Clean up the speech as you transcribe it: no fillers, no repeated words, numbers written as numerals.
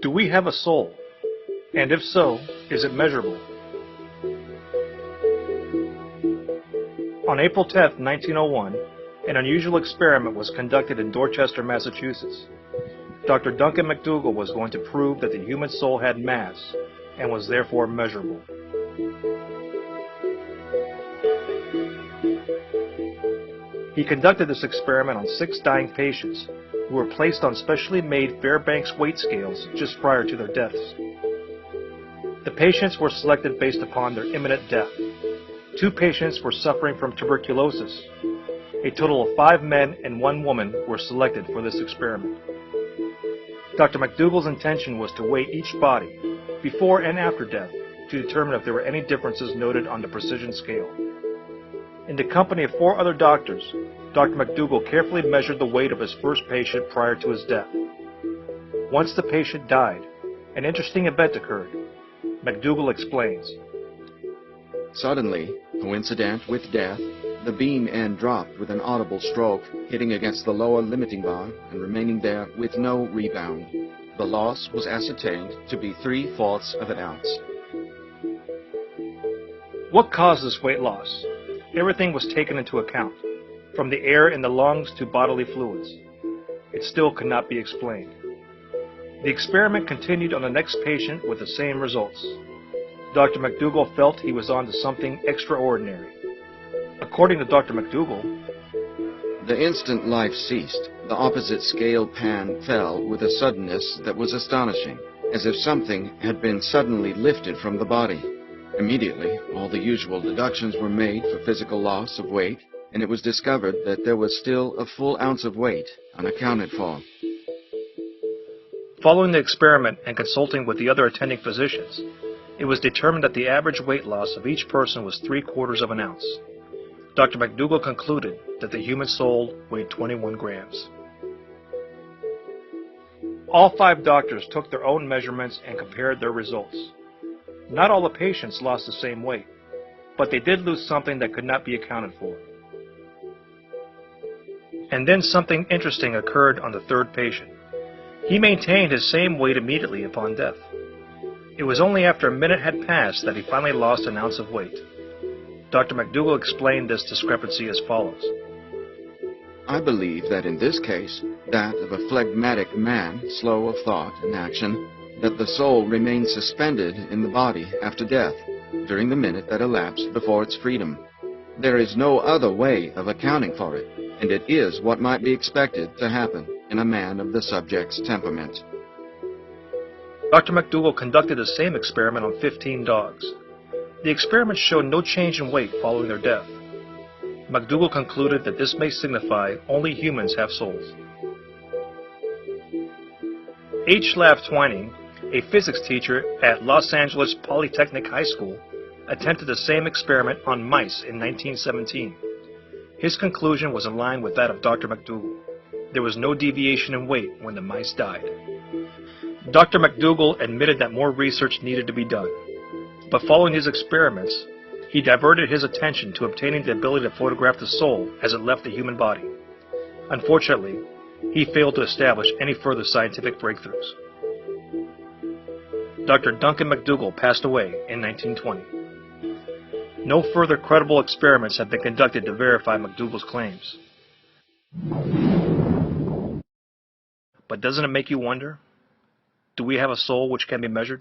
Do we have a soul? And if so, is it measurable? On April 10, 1901, an unusual experiment was conducted in Dorchester, Massachusetts. Dr. Duncan McDougall was going to prove that the human soul had mass and was therefore measurable. He conducted this experiment on 6 dying patients who were placed on specially made Fairbanks weight scales just prior to their deaths. The patients were selected based upon their imminent death. 2 patients were suffering from tuberculosis. A total of 5 men and 1 woman were selected for this experiment. Dr. McDougall's intention was to weigh each body, before and after death, to determine if there were any differences noted on the precision scale. In the company of 4 other doctors, Dr. McDougall carefully measured the weight of his first patient prior to his death. Once the patient died, an interesting event occurred. McDougall explains. Suddenly, coincident with death, the beam end dropped with an audible stroke, hitting against the lower limiting bar and remaining there with no rebound. The loss was ascertained to be 3/4 of an ounce. What caused this weight loss? Everything was taken into account, from the air in the lungs to bodily fluids. It still could not be explained. The experiment continued on the next patient with the same results. Dr. McDougall felt he was on to something extraordinary. According to Dr. McDougall, the instant life ceased, the opposite scale pan fell with a suddenness that was astonishing, as if something had been suddenly lifted from the body. Immediately, all the usual deductions were made for physical loss of weight, and it was discovered that there was still a full ounce of weight unaccounted for. Following the experiment and consulting with the other attending physicians, it was determined that the average weight loss of each person was 3/4 of an ounce. Dr. McDougall concluded that the human soul weighed 21 grams. All 5 doctors took their own measurements and compared their results. Not all the patients lost the same weight, but they did lose something that could not be accounted for. And then something interesting occurred on the 3rd patient. He maintained his same weight immediately upon death. It was only after a minute had passed that he finally lost an ounce of weight. Dr. McDougall explained this discrepancy as follows. I believe that in this case, that of a phlegmatic man, slow of thought and action, that the soul remains suspended in the body after death, during the minute that elapsed before its freedom. There is no other way of accounting for it, and it is what might be expected to happen in a man of the subject's temperament. Dr. McDougall conducted the same experiment on 15 dogs. The experiment showed no change in weight following their death. McDougall concluded that this may signify only humans have souls. H. Lav Twining, a physics teacher at Los Angeles Polytechnic High School, attempted the same experiment on mice in 1917. His conclusion was in line with that of Dr. McDougall. There was no deviation in weight when the mice died. Dr. McDougall admitted that more research needed to be done, but following his experiments, he diverted his attention to obtaining the ability to photograph the soul as it left the human body. Unfortunately, he failed to establish any further scientific breakthroughs. Dr. Duncan McDougall passed away in 1920. No further credible experiments have been conducted to verify McDougall's claims. But doesn't it make you wonder? Do we have a soul which can be measured?